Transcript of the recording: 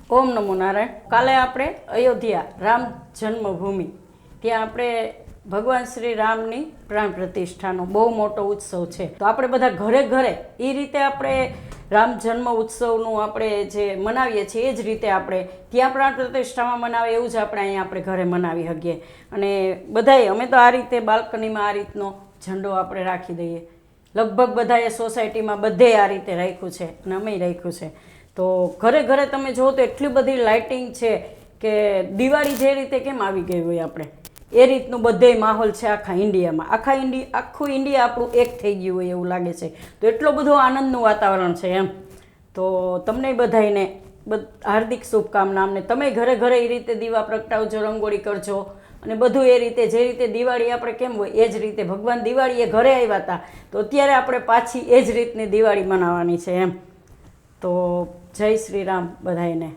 ઓમ નમો નારાયણ. કાલે આપણે અયોધ્યા રામ જન્મભૂમિ ત્યાં આપણે ભગવાન શ્રી રામની પ્રાણ પ્રતિષ્ઠાનો બહુ મોટો ઉત્સવ છે. તો આપણે બધા ઘરે ઘરે એ રીતે આપણે રામ જન્મ ઉત્સવનું આપણે જે મનાવીએ છીએ એ જ રીતે આપણે ત્યાં પ્રાણ પ્રતિષ્ઠામાં મનાવે એવું જ આપણે અહીંયા આપણે ઘરે મનાવી શકીએ. અને બધાએ અમે તો આ રીતે બાલ્કનીમાં આ રીતનો ઝંડો આપણે રાખી દઈએ. લગભગ બધાએ સોસાયટીમાં બધે આ રીતે રાખ્યું છે અને અમે રાખ્યું છે. તો ઘરે ઘરે તમે જુઓ તો એટલી બધી લાઇટિંગ છે કે દિવાળી જે રીતે કેમ આવી ગઈ હોય આપણે એ રીતનું બધે માહોલ છે આખા ઇન્ડિયામાં. આખું ઇન્ડિયા આપણું એક થઈ ગયું હોય એવું લાગે છે. તો એટલો બધો આનંદનું વાતાવરણ છે એમ. તો તમને બધાને હાર્દિક શુભકામના. અમને તમે ઘરે ઘરે એ રીતે દીવા પ્રગટાવજો, રંગોળી કરજો અને બધું એ રીતે જે રીતે દિવાળી આપણે કેમ હોય એ જ રીતે ભગવાન દિવાળીએ ઘરે આવ્યા હતા તો અત્યારે આપણે પાછી એ જ રીતની દિવાળી મનાવવાની છે એમ. તો જય શ્રી રામ બધાને.